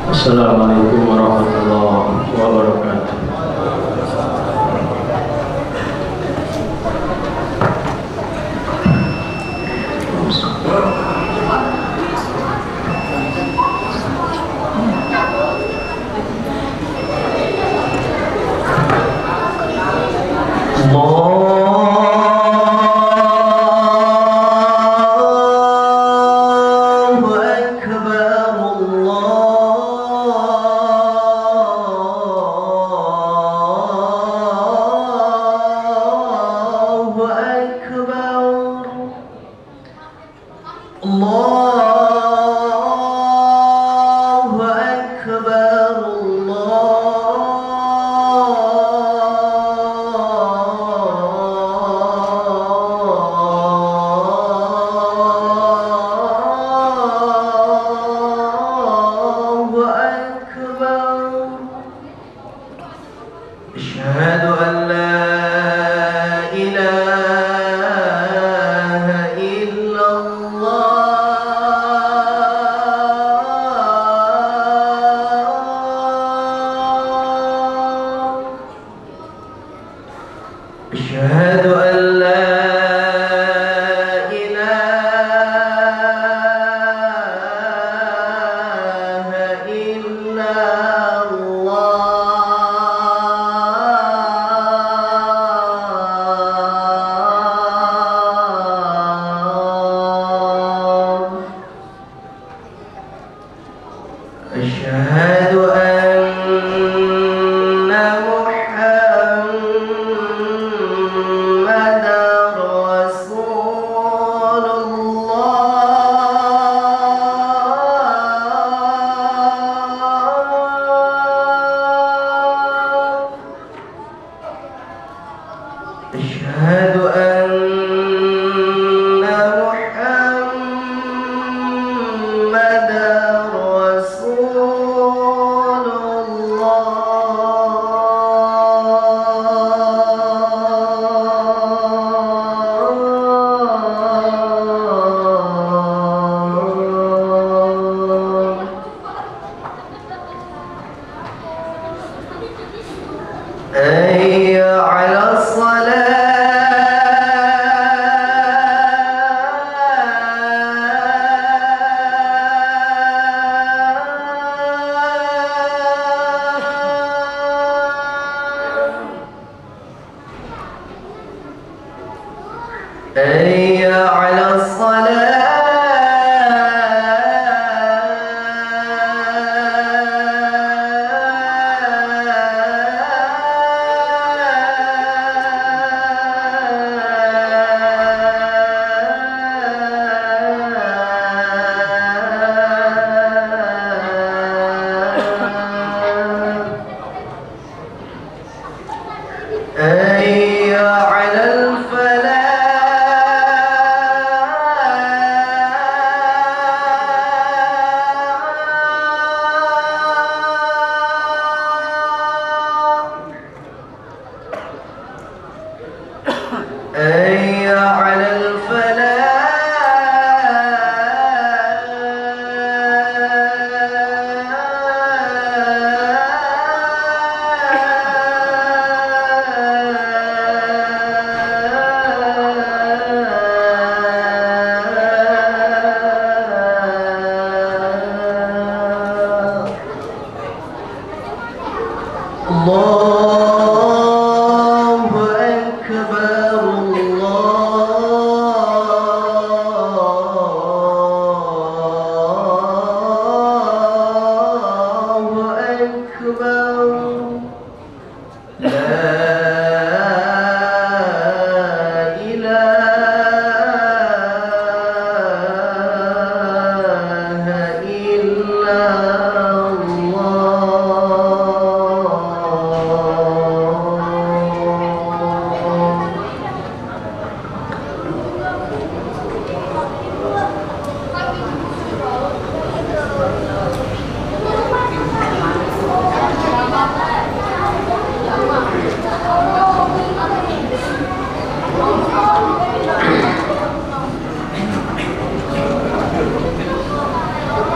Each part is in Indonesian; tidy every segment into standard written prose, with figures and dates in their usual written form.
Assalamualaikum warahmatullahi wabarakatuh.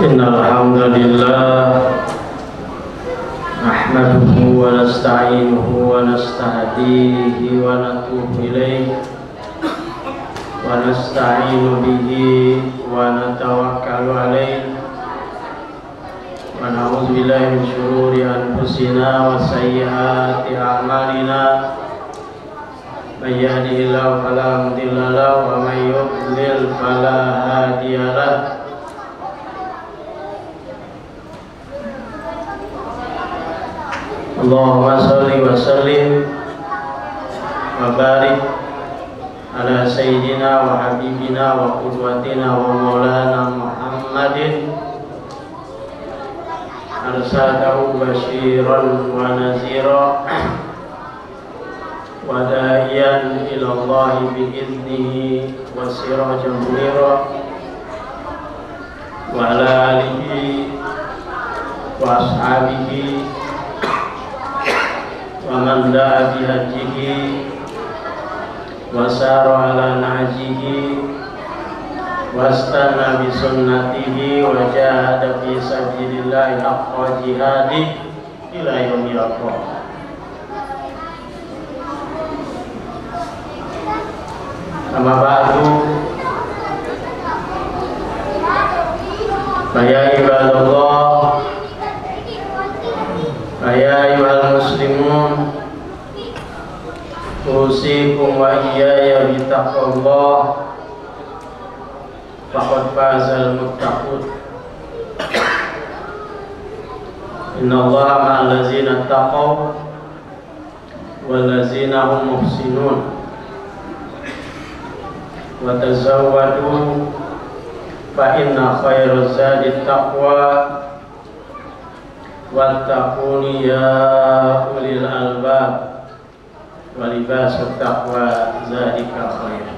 Innal hamdalillah nahmaduhu wa nasta'inuhu wa nastahdihi wa natubu ilayhi wa nasta'inu bihi wa natawakkalu alayhi wa na'udzu billahi min shururi anfusina wa sayyiati a'malina may yahdihillahu fala mudilla lahu wa may yudlil fala hadiya lahu. Allahumma sholli wa sallim wa barik ala sayyidina wa habibina wa qudwatina wa maulana Muhammadin arsalahu basyiran wa nazira wa da'iyan ila Allah bi'idnihi wa sirajan munira wa ala alihi wa ashabihi wa man da'a bihadihi wa sara ala nahjihi wa istana bi sunnatihi wa jahada fi sabilillahi haqqa jihadihi ila yaumil qiyamah. Amma ba'du, fa ya ibadallah, ya ayyuhal muslimun, usikum wa iyaya bitaqwallah, faqad fazal muttaqun. Innallaha ma'al ladzina taqaw wal ladzina hum muhsinun wa tazawwadu fa inna khairaz zadi taqwa wattaquni ya ulil albab wa libasut taqwa zalika khair.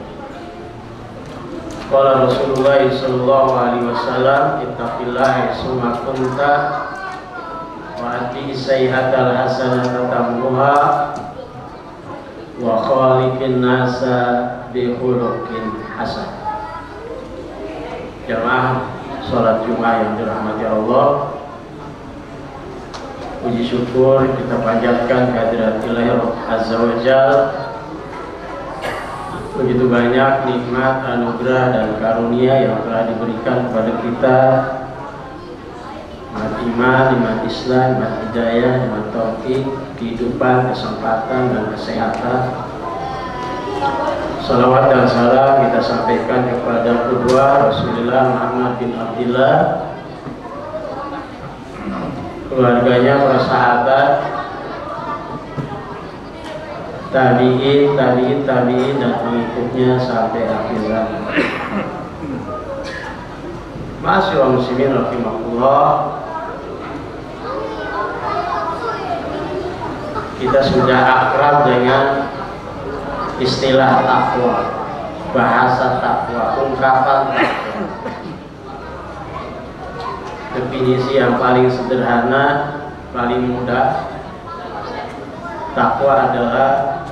Qala Rasulullah sallallahu alaihi wasallam, ittaqillaha summa kunta wa ati sayyi'atal hasanata tamruha wa khaliqin nasa bi khuluqin hasan. Jamaah salat Jumat yang dirahmati Allah, puji syukur kita panjatkan kehadirat Ilahi Azza wa Jalla. Begitu banyak nikmat, anugerah dan karunia yang telah diberikan kepada kita, nikmat iman, nikmat Islam, nikmat hidayah, nikmat taufik, kehidupan, kesempatan dan kesehatan. Salawat dan salam kita sampaikan kepada kedua Rasulullah Muhammad bin Abdullah, keluarganya, para sahabat, tabi'in dan pengikutnya sampai akhir zaman. Ma'asyiral muslimin rahimakumullah, kita sudah akrab dengan istilah takwa, bahasa takwa, ungkapan takwa. Definisi yang paling sederhana, paling mudah, takwa adalah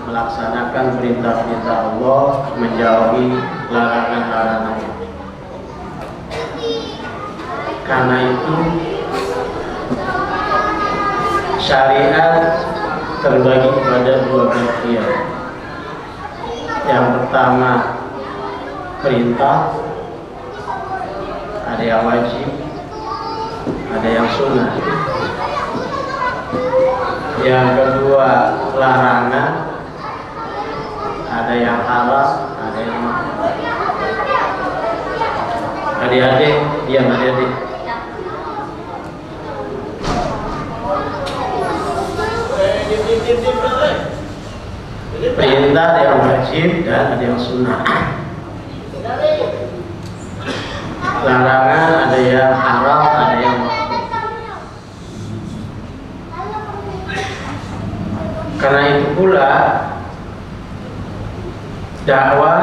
melaksanakan perintah-perintah Allah, menjauhi larangan-larangannya. Karena itu syariat terbagi pada dua bagian. Yang pertama perintah, ada yang wajib, ada yang sunnah. Yang kedua larangan, ada yang haram, ada yang makruh. Adik-adik, diam adik-adik. Perintah ada yang wajib dan ada yang sunnah. Larangan ada yang haram, ada yang makruh. Karena itu pula dakwah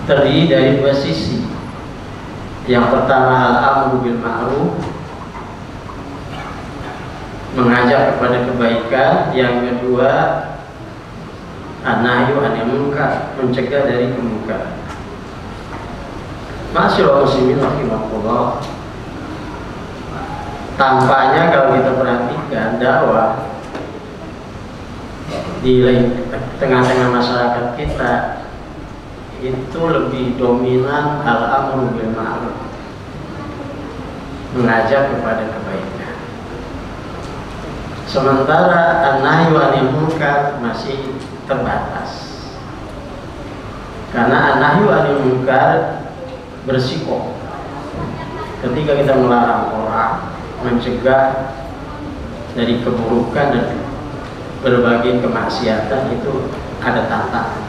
terdiri dari dua sisi. Yang pertama al-amru bil ma'ruf, mengajak kepada kebaikan. Yang kedua an-nahyu 'anil munkar, mencegah dari kemungkaran. Masyaallah muslimin rahimakumullah. Tampaknya kalau kita perhatikan dakwah di tengah-tengah masyarakat kita itu lebih dominan al-amru bil ma'ruf, mengajak kepada kebaikan. Sementara an-nahyu 'anil munkar masih terbatas. Karena an-nahyu 'anil munkar bersiko. Ketika kita melarang orang, mencegah dari keburukan dan berbagai kemaksiatan, itu ada tantangan.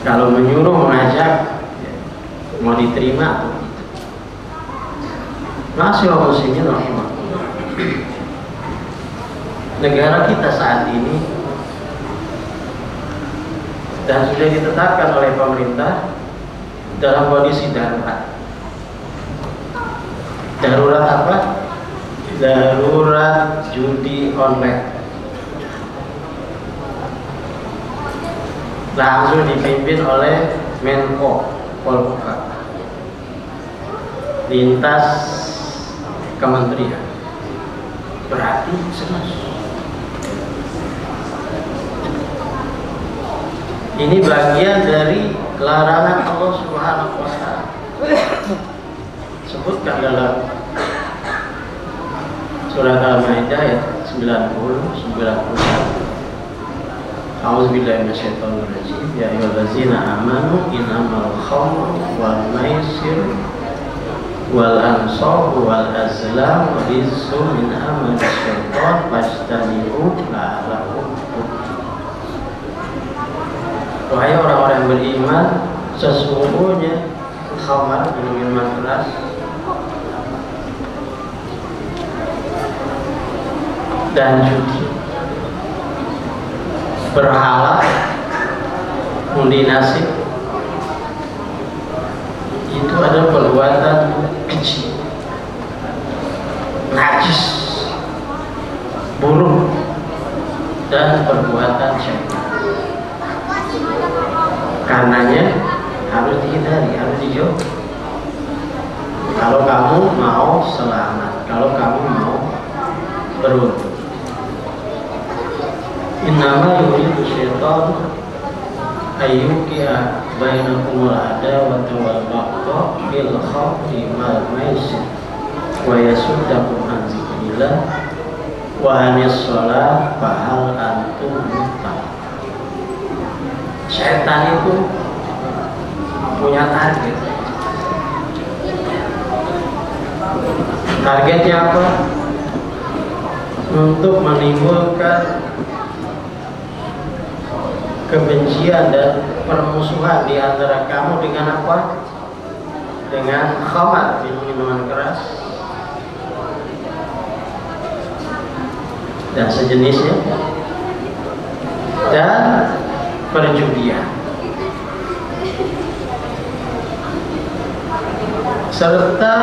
Kalau menyuruh, mengajak, mau diterima atau tidak. Masyaallah muslimin rahimakumullah. Negara kita saat ini dan sudah ditetapkan oleh pemerintah dalam kondisi darurat. Darurat apa? Darurat judi online. Langsung dipimpin oleh Menko Polhukam, lintas kementerian. Berarti serius. Ini bagian dari larangan Allah Subhanahu wa Ta'ala. Sebutkan dalam surat Al-Maidah ayat 90-91. A'udzubillahi minasyaitonir rajim. Ya ayyuhallazina amanu innamal khamru wal maisir wal ansabu wal azlam rizqun min amali syaitan fastanibu la'allakum tuflihun. Wahai orang-orang yang beriman, sesungguhnya khamar, minuman keras, dan judi, berhala, undi nasib, itu adalah perbuatan keji, najis, buruk, dan perbuatan syaitan. Karenanya harus dihindari, harus dijauh. Kalau kamu mau selamat, kalau kamu mau beruntung. Innama yuridu syaitan ayyuqi'a bainakumul adawata wal baghdha fil khamri wal maisir wa yasuddakum an dzikrillah wa anis shalah fa hal antum muttaqun. Syaitan itu punya target. Targetnya apa? Untuk menimbulkan kebencian dan permusuhan di antara kamu dengan apa? Dengan khamar, minuman keras dan sejenisnya, dan perjudian, serta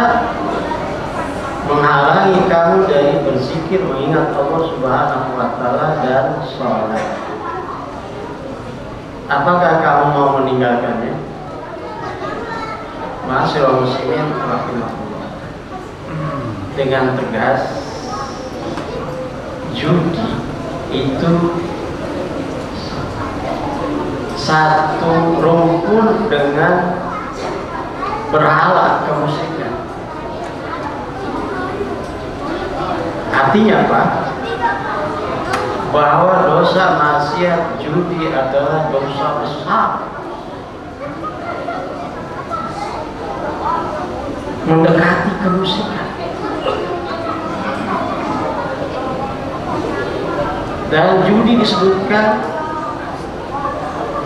menghalangi kamu dari berzikir, mengingat Allah Subhanahu wa Ta'ala, dan sholat. Apakah kamu mau meninggalkannya? Masyaallah muslimin rahimahullah. Dengan tegas, judi itu satu rumpun dengan berhala kemusyrikan. Artinya apa? Bahwa dosa maksiat judi adalah dosa besar, mendekati kemusyrikan. Dan judi disebutkan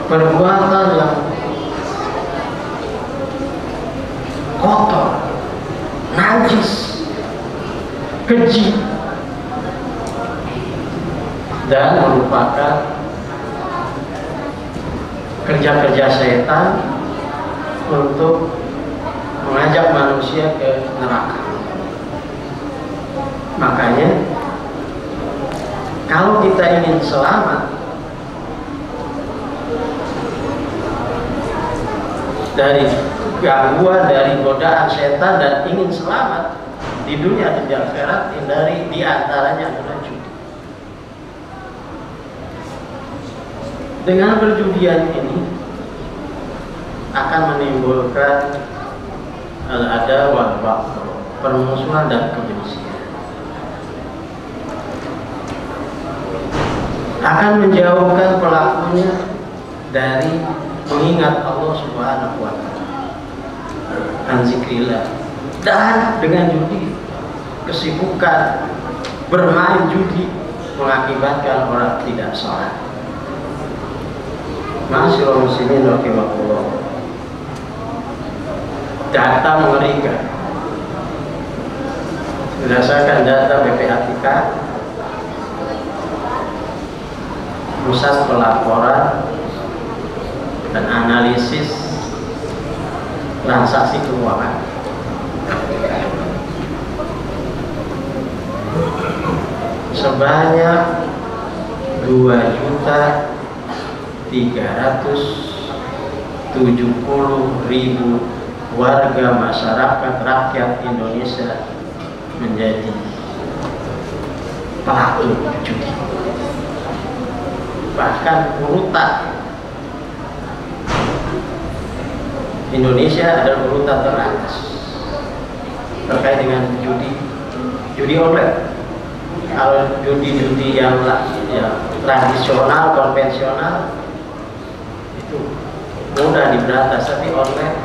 perbuatan yang kotor, najis, keji, dan merupakan kerja-kerja setan untuk mengajak manusia ke neraka. Makanya kalau kita ingin selamat dari gangguan dari godaan setan dan ingin selamat di dunia dan di akhirat, hindari di antaranya adalah judi. Dengan perjudian ini akan menimbulkan ada wabak, permusuhan dan kebencian. Akan menjauhkan pelakunya dari mengingat Allah Subhanahu wa Ta'ala, zikrillah. Dan dengan judi, kesibukan bermain judi mengakibatkan orang tidak sholat. Ma'asyiral muslimin rahimakumullah. Data mengerikan. Berdasarkan data BPATK, Pusat Pelaporan dan Analisis Transaksi Keuangan, sebanyak 2.370.000 warga masyarakat rakyat Indonesia menjadi pelaku judi. Bahkan urutan Indonesia adalah urutan teratas terkait dengan judi online. Kalau judi-judi yang tradisional, konvensional itu mudah diberantas, tapi online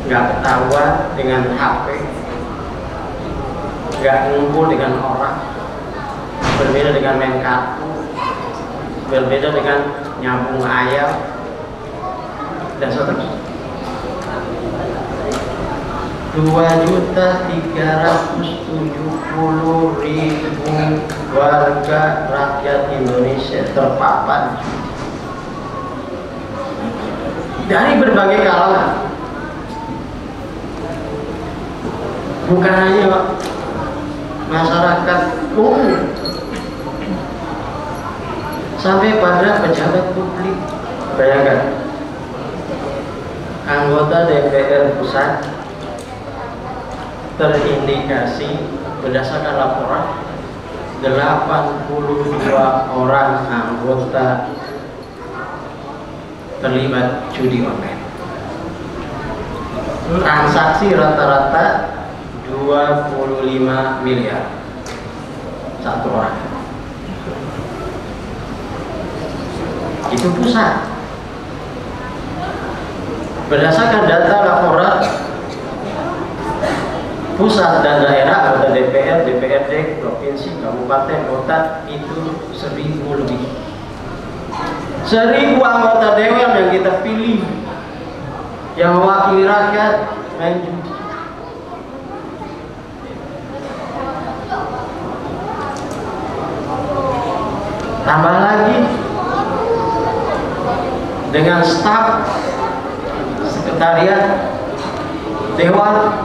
nggak ketahuan dengan HP, nggak ngumpul dengan orang, berbeda dengan main kartu, berbeda dengan nyambung ayam dan seterusnya. 2.370.000 warga rakyat Indonesia terpapar dari berbagai kalangan, bukan hanya masyarakat umum, sampai pada pejabat publik. Bayangkan, anggota DPR pusat terindikasi berdasarkan laporan 82 orang anggota terlibat judi online. Transaksi rata-rata 25 miliar satu orang. Itu pusat. Berdasarkan data laporan pusat dan daerah, anggota DPR, DPRD, provinsi, kabupaten, kota itu 1.000 lebih. 1.000 anggota dewan yang kita pilih, yang mewakili rakyat, main judi. Tambah lagi dengan staf sekretariat dewan,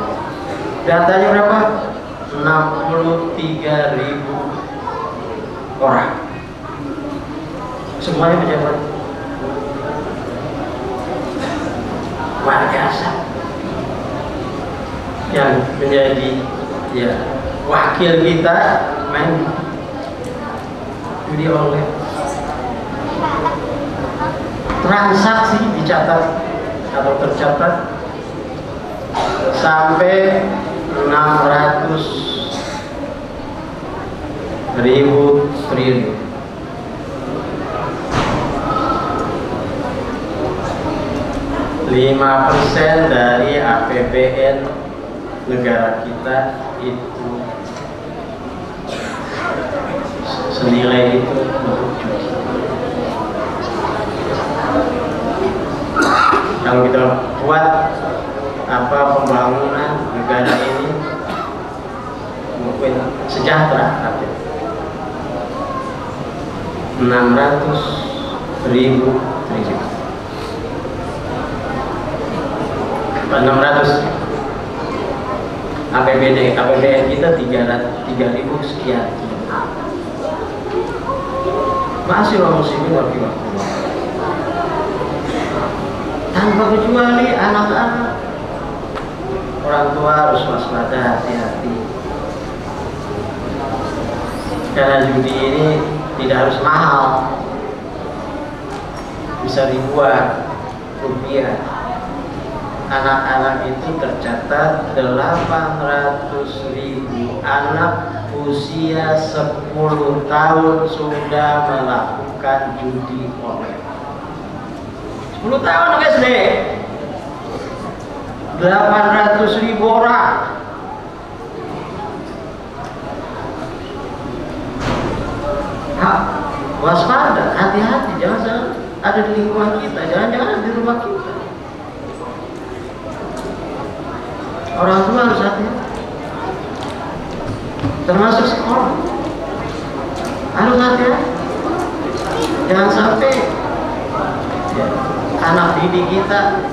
datanya berapa? 63.000 orang. Semuanya pejabat. Luar biasa. Yang menjadi wakil kita main judi online. Transaksi dicatat atau tercatat sampai 600.000 triliun. Lima 5% dari APBN negara kita itu senilai itu untuk judi. Kalau kita buat pembangunan negara ini mungkin sejahtera, tapi 600.000 triliun. 600 APBN kita 3.000 sekian. Masih muslimin rahimakumullah. tanpa kecuali anak-anak. Orang tua harus waspada, hati-hati. Karena judi ini tidak harus mahal, bisa ribuan rupiah. Anak-anak itu tercatat 800.000 anak usia 10 tahun sudah melakukan judi online. 10 tahun SD, 800.000 orang. Waspada, hati-hati, jangan ada di lingkungan kita, jangan-jangan ada di rumah kita. Orang tua harus hati-hati, termasuk sekolah harus hati-hati. Jangan sampai ya, anak didik kita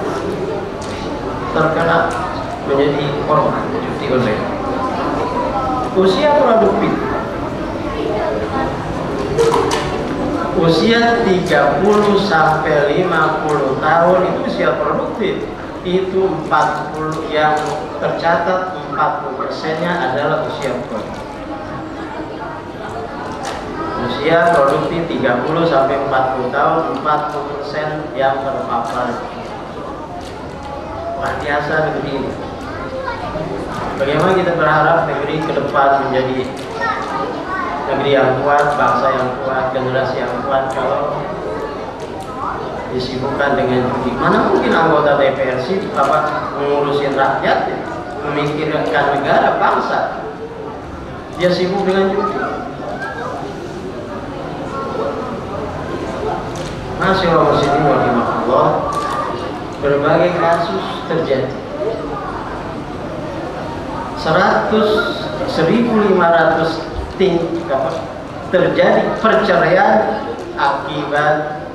terkena menjadi korban judi online. Usia produktif, usia 30 sampai 50 tahun itu usia produktif. Itu 40 yang tercatat 40%-nya adalah usia produktif. Usia produktif 30 sampai 40 tahun, 40% yang terpapar. Luar biasa negeri ini. Bagaimana kita berharap negeri ke depan menjadi negeri yang kuat, bangsa yang kuat, generasi yang kuat kalau disibukkan dengan judi. Mana mungkin anggota DPR sih mengurusin rakyat, memikirkan negara, bangsa. Dia sibuk dengan judi. Masya Allah, muslimin rahimahullah, berbagai kasus terjadi. 1.500 terjadi perceraian akibat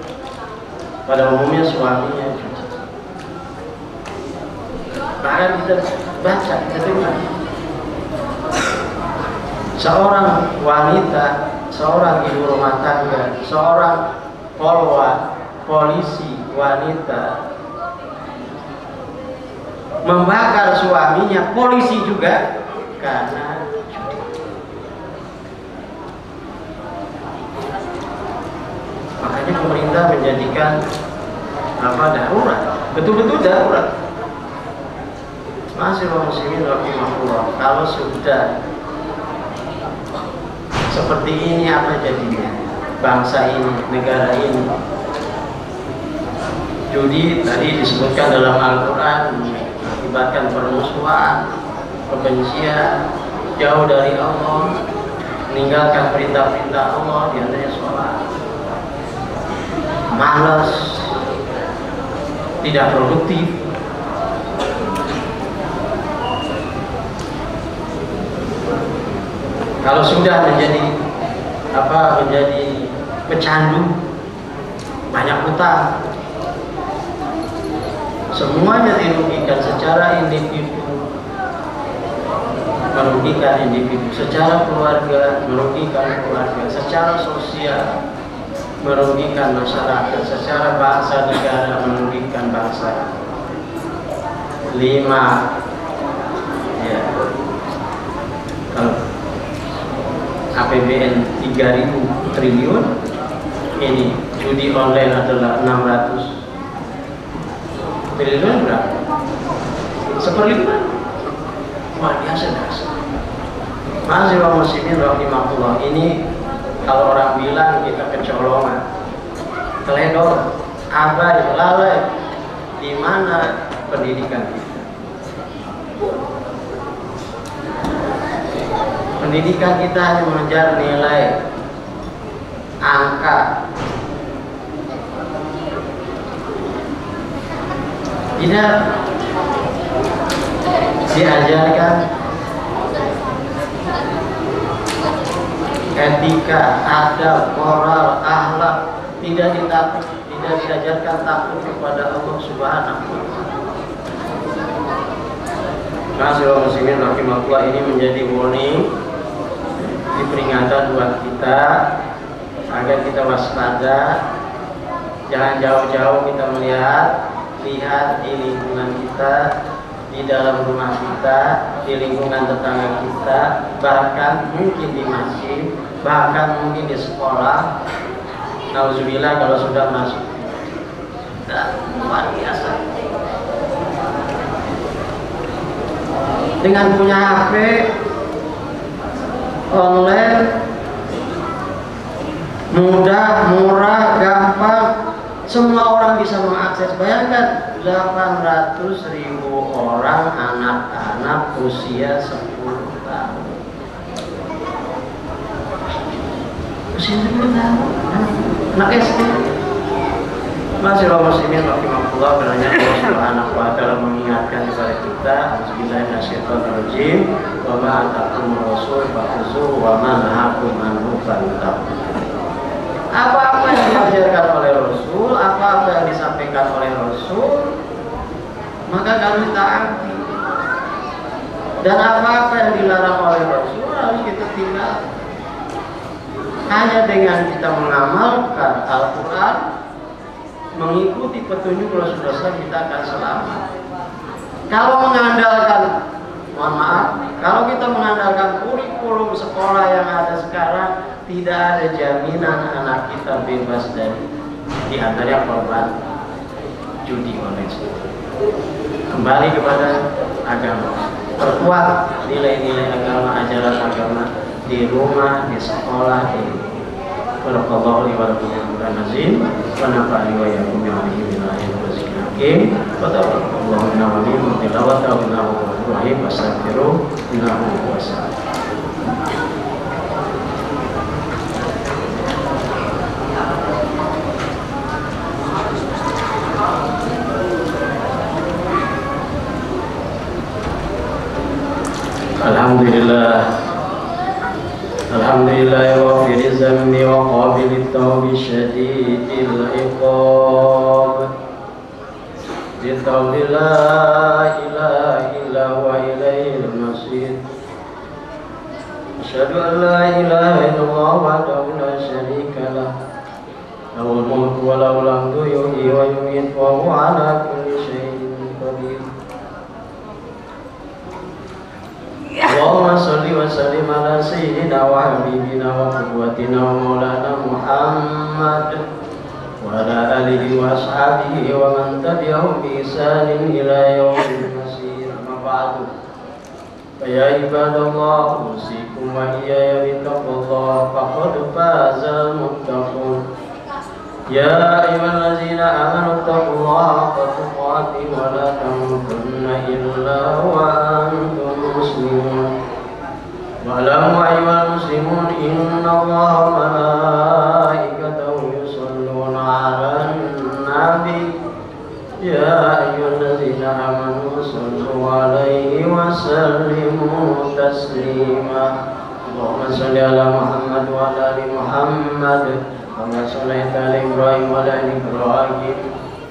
pada umumnya suaminya judi. Bahkan kita baca, kita dengar seorang wanita, seorang ibu rumah tangga, seorang polisi wanita membakar suaminya, polisi juga, karena judi. Makanya pemerintah menjadikan darurat, betul-betul darurat. Masih muslimin rahimahullah, kalau sudah seperti ini apa jadinya bangsa ini, negara ini? Judi tadi disebutkan dalam Al-Quran mengakibatkan permusuhan, kebencian, jauh dari Allah, meninggalkan perintah-perintah Allah, diantaranya sholat, malas, tidak produktif. Kalau sudah menjadi pecandu, banyak utang, semuanya dirugikan secara individu, merugikan individu, secara keluarga merugikan keluarga, secara sosial merugikan masyarakat, secara bangsa negara merugikan bangsa. 5 ya, kalau APBN 3.000 triliun, ini judi online adalah 600 triliun, berapa? 1/5. Wah, biasa. Masih muslimin rahimahullah, ini kalau orang bilang kita kecolongan, teledor, abai, lalai. Di mana pendidikan kita? Pendidikan kita hanya mengejar nilai, angka, tidak diajarkan etika, adab, moral, akhlak, tidak diajarkan takut kepada Allah Subhanahu wa Ta'ala. Masyaallah muslimin rahimahullah, ini menjadi warning, peringatan buat kita agar kita waspada. Jangan jauh-jauh kita melihat lihat di lingkungan kita, di dalam rumah kita, di lingkungan tetangga kita, bahkan mungkin di masjid, bahkan mungkin di sekolah. Nauzubillah kalau sudah masuk, luar biasa. Dengan punya HP online, mudah, murah, gampang, semua orang bisa mengakses. Bayangkan 800.000 orang anak-anak usia 10 tahun. Usia 10 tahun, anak SD. Masih muslimin rahimahullah, karena Allah Subhanahu wa ta'ala mengingatkan kepada kita, auzubillahi minasyaitonir rajim, wa ma atakumur rasul fakhuzuhu wa ma nahakum anhu fantahu. Apa-apa yang diajarkan oleh Rasul, apa-apa yang disampaikan oleh Rasul, maka harus taati. Dan apa-apa yang dilarang oleh Rasul harus kita tinggal. Hanya dengan kita mengamalkan Al-Quran, mengikuti petunjuk Rasulullah, kita akan selamat. Kalau mengandalkan, mohon maaf, kalau kita mengandalkan kurikulum sekolah yang ada sekarang, tidak ada jaminan anak kita bebas dari diantaranya korban judi online. Kembali kepada agama, perkuat nilai-nilai agama, ajaran agama di rumah, di sekolah, di Barakallahu li wa lakum fil Qur'an azim wa nafa'ani wa iyyakum bima fihi min ayatin wa dzikril hakim wa taqabbalallahu minna wa minkum tilawatahu innahu ghafurur rahim wastaghfiruhu innahu huwas salam. Alhamdulillah, alhamdulillah ghafiriz zambi wa qabilit tawbi syadidil iqab. Bitawbi la ilaha illa wa ilaihil masir. Asyhadu an la ilaha illallah wahdahu la syarika lah. Lahul mulku wa lahul hamdu yuhyi wa yumiitu wa huwa ala kulli syai'in qadir. Allahumma sholli wa sallim ala sayyidina wa habibina wa qudwatina wa maulana Muhammad wa ala alihi wa ashabihi wa man tabi'ahum bi ihsanin ila yaumil masir. Amma ba'du. Ya ibadallah, usikum wa iyaya bittaqwallah, faqad fazal muttaqun. Ya ayyuhallazina amanu taqullaha haqqa tuqatih wa la tamutunna illa wa antum muslimun. Wa'lamu ayyuhal muslimun innallaha wa malaikatahu yusholluna 'alan nabi. Ya ayyuhallazina amanu shallu 'alaihi wa sallimu taslima. Allahumma shalli ala Muhammad wa ala ali Muhammad kama shallaita ala Ibrahim wa ala ali Ibrahim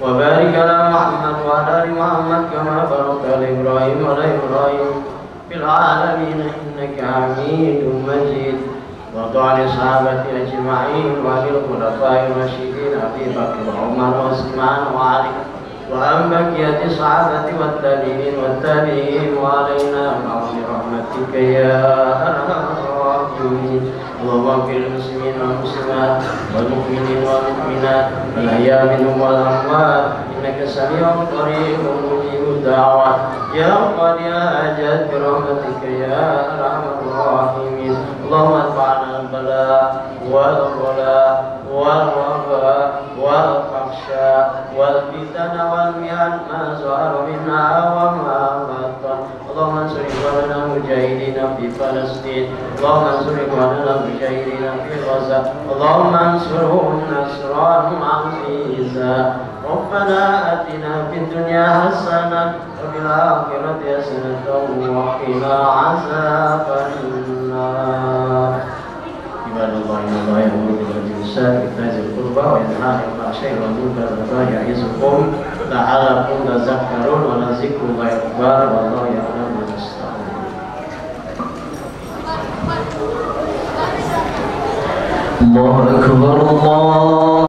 wa barik ala Muhammad wa ala ali Muhammad kama barakta ala Ibrahim wa ala Ibrahim fil alamin innaka Hamidum Majid. Wa ta'ala sahabati ajma'in wa lil khulafa'ir rasyidin Abi Bakr wa Umar wa Utsman wa Ali wa an baqiyati sahabati wat tabi'in wa alaina bi rahmatika ya arhamar rahimin. Allahumma fil muslimin wal muslimat wal mu'minin wal mu'minat wal ahya minhum wal amwat innaka sami'un qaribun mujibud da'wat ya qad ya hajat bi rahmatika ya arhamar rahimin. Allahumma adfa'na al bala wal ghala wal waba wal fahsya wal fitana wal mihan ma zahara minha wa ma batan. Allahumma ansur ikhwanana mujahidina fi Palestin. Allahumma ansur ikhwanana mujahidina fi Gaza. Allahumma ansurhum nasran aziza. Rabbana atina fid dunya hasanah wa fil akhirati hasanah wa qina azabannar. Ibadallah innallaha ya'muru bil ihsani wa ita'i dzil qurba wa yanha 'anil fahsya'i wal munkari wal baghi ya'izukum la'allakum tadhakkarun wa la dzikrullahi akbar wallahu ya'lamu ma tasna'un. Allahu akbar Allah.